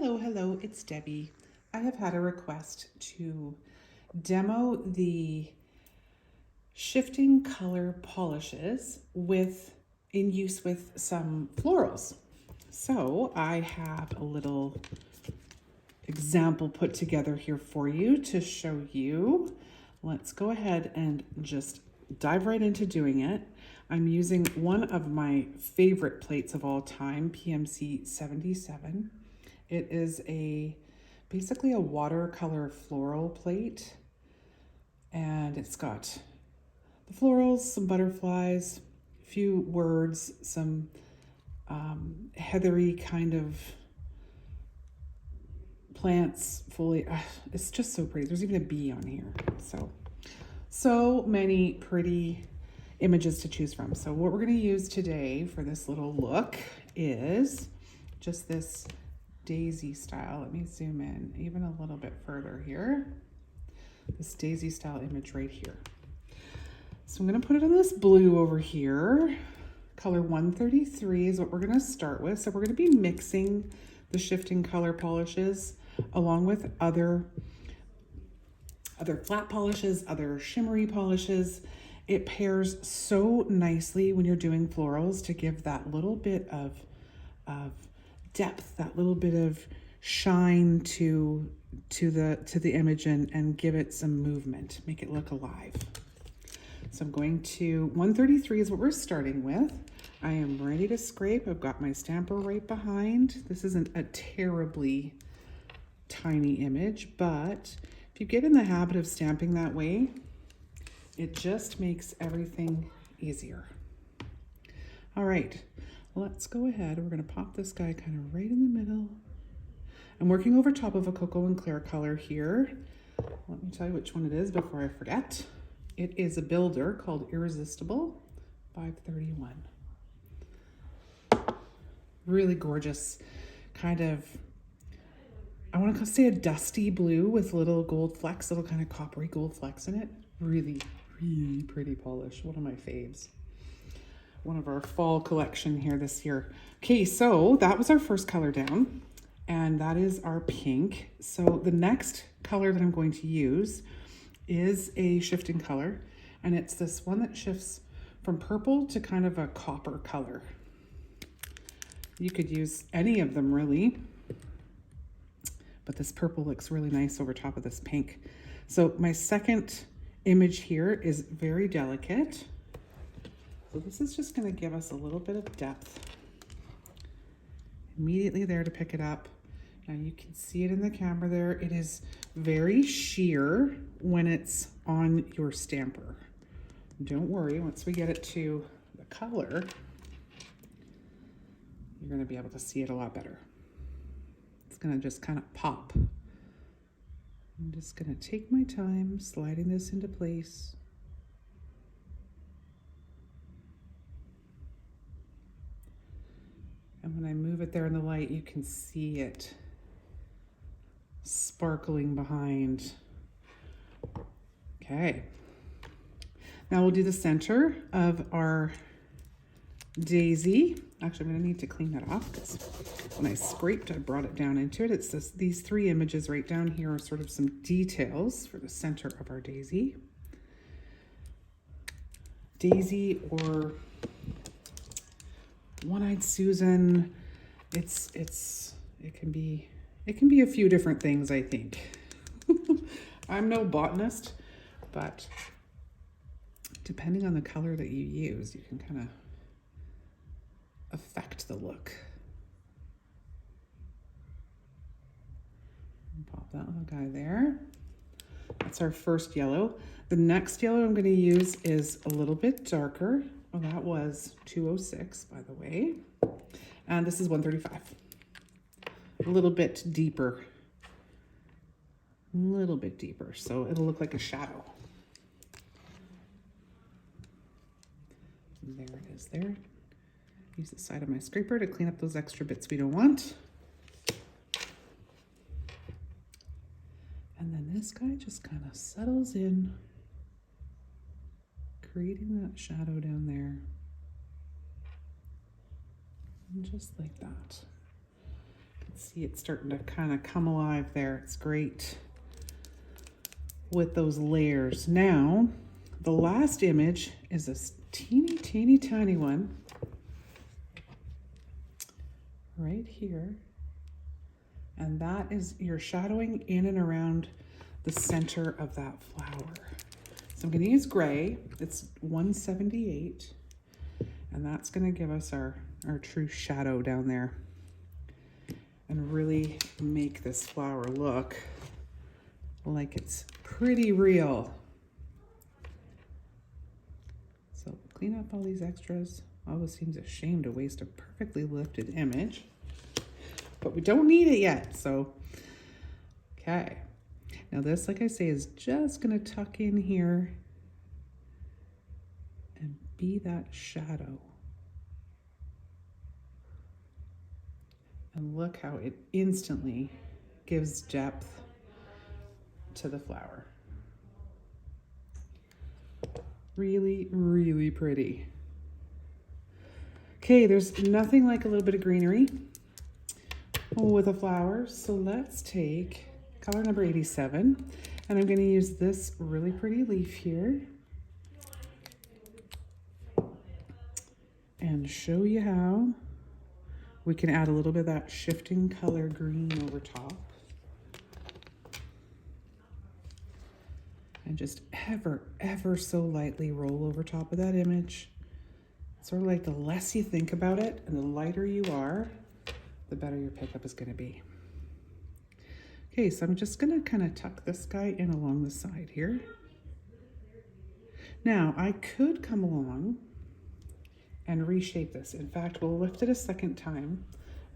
Hello, it's Debbie. I have had a request to demo the shifting color polishes in use with some florals. So I have a little example put together here for you to show you. Let's go ahead and just dive right into doing it. I'm using one of my favorite plates of all time, PMC 77. It is basically a watercolor floral plate, and it's got the florals, some butterflies, a few words, some heathery kind of plants, foliage. It's just so pretty. There's even a bee on here. So many pretty images to choose from. So what we're going to use today for this little look is just this daisy style. Let me zoom in even a little bit further here. This daisy style image right here. So I'm going to put it on this blue over here. Color 133 is what we're going to start with. So we're going to be mixing the shifting color polishes along with other flat polishes, other shimmery polishes. It pairs so nicely when you're doing florals to give that little bit of depth, that little bit of shine to the image and give it some movement, make it look alive. So I'm going to 133 is what we're starting with. I am ready to scrape. I've got my stamper right behind. This isn't a terribly tiny image, but if you get in the habit of stamping that way, it just makes everything easier. All right, let's go ahead. We're going to pop this guy kind of right in the middle. I'm working over top of a cocoa and clear color here. Let me tell you which one it is before I forget. It is a builder called Irresistible 531. Really gorgeous, kind of, I want to say a dusty blue with little gold flecks, little kind of coppery gold flecks in it. Really, really pretty polish. One of my faves. One of our fall collection here this year. Okay, so that was our first color down, and that is our pink. So the next color that I'm going to use is a shifting color, and it's this one that shifts from purple to kind of a copper color. You could use any of them really, but this purple looks really nice over top of this pink. So my second image here is very delicate. So this is just going to give us a little bit of depth. Immediately there to pick it up. Now you can see it in the camera there. It is very sheer when it's on your stamper. Don't worry, once we get it to the color, you're going to be able to see it a lot better. It's going to just kind of pop. I'm just going to take my time sliding this into place. And when I move it there in the light, you can see it sparkling behind. Okay. Now we'll do the center of our daisy. Actually, I'm going to need to clean that off because when I scraped, I brought it down into it. It's these three images right down here are sort of some details for the center of our daisy. Daisy or one-eyed Susan. It can be a few different things, I think. I'm no botanist, but depending on the color that you use, you can kind of affect the look. Pop that little guy there. That's our first yellow. The next yellow I'm going to use is a little bit darker. Oh, that was 206, by the way. And this is 135. A little bit deeper. A little bit deeper, so it'll look like a shadow. And there it is there. Use the side of my scraper to clean up those extra bits we don't want. And then this guy just kind of settles in, creating that shadow down there. And just like that. See, it's starting to kind of come alive there. It's great with those layers. Now, the last image is this teeny, teeny, tiny one right here. And that is your shadowing in and around the center of that flower. So I'm going to use gray. It's 178. And that's going to give us our true shadow down there and really make this flower look like it's pretty real. So clean up all these extras. Always seems a shame to waste a perfectly lifted image, but we don't need it yet. So, okay. Now this, like I say, is just going to tuck in here and be that shadow. And look how it instantly gives depth to the flower. Really, really pretty. Okay, there's nothing like a little bit of greenery with a flower. So let's take color number 87, and I'm going to use this really pretty leaf here and show you how we can add a little bit of that shifting color green over top. And just ever so lightly roll over top of that image. Sort of like the less you think about it and the lighter you are, the better your pickup is going to be. Okay, so I'm just going to kind of tuck this guy in along the side here. Now, I could come along and reshape this. In fact, we'll lift it a second time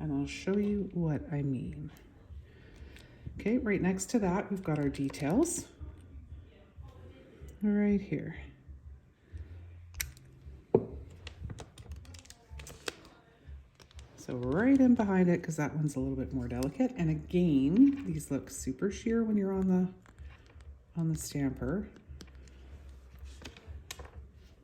and I'll show you what I mean. Okay, right next to that, we've got our details right here. So right in behind it, because that one's a little bit more delicate. And again, these look super sheer when you're on the stamper.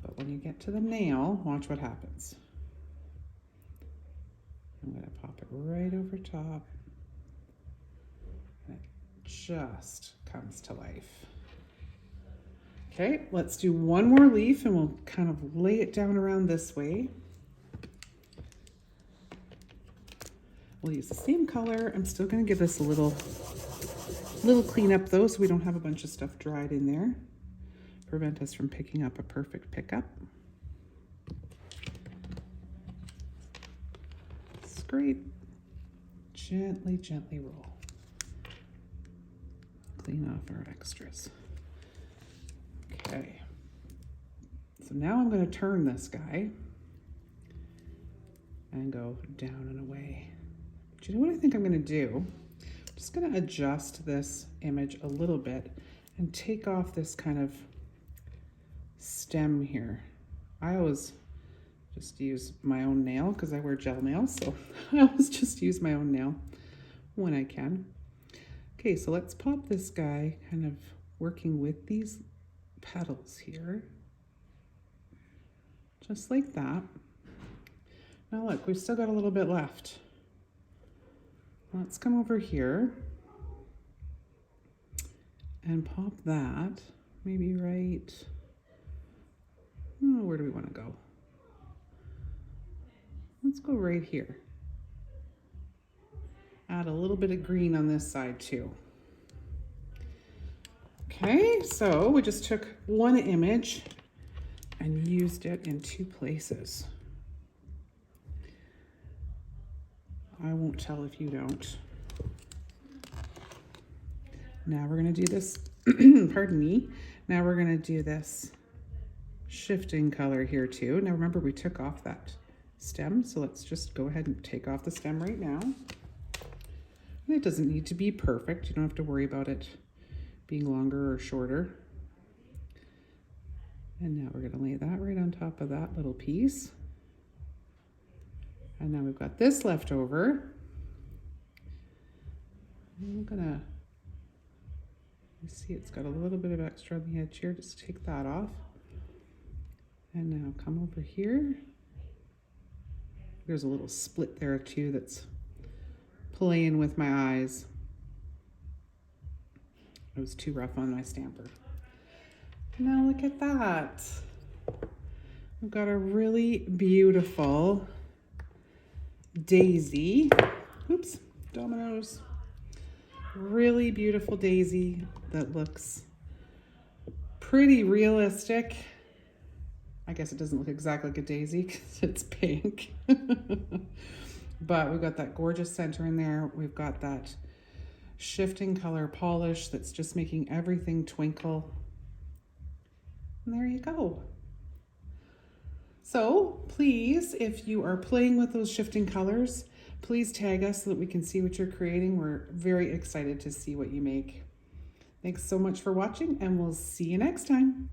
But when you get to the nail, watch what happens. I'm going to pop it right over top. And it just comes to life. Okay, let's do one more leaf and we'll kind of lay it down around this way. We'll use the same color. I'm still going to give this a little cleanup though, so we don't have a bunch of stuff dried in there. Prevent us from picking up a perfect pickup. Scrape, gently, gently roll. Clean off our extras. Okay. So now I'm going to turn this guy and go down and away. But you know what I think I'm going to do? I'm just going to adjust this image a little bit and take off this kind of stem here. I always just use my own nail because I wear gel nails, so I always just use my own nail when I can. Okay, so let's pop this guy kind of working with these petals here, just like that. Now look, we've still got a little bit left. Let's come over here and pop that, maybe right, where do we want to go? Let's go right here. Add a little bit of green on this side too. Okay, so we just took one image and used it in two places. I won't tell if you don't. Now we're going to do this, pardon me. Now we're going to do this shifting color here too. Now remember, we took off that stem, so let's just go ahead and take off the stem right now. And it doesn't need to be perfect. You don't have to worry about it being longer or shorter. And now we're going to lay that right on top of that little piece. And now we've got this left over. And we're gonna, you see it's got a little bit of extra on the edge here. Just take that off. And now come over here. There's a little split there too that's playing with my eyes. It was too rough on my stamper. Now look at that. We've got a really beautiful daisy. Oops, dominoes. Really beautiful daisy that looks pretty realistic. I guess it doesn't look exactly like a daisy because it's pink. But we've got that gorgeous center in there. We've got that shifting color polish that's just making everything twinkle. And there you go. So please, if you are playing with those shifting colors, please tag us so that we can see what you're creating. We're very excited to see what you make. Thanks so much for watching, and we'll see you next time.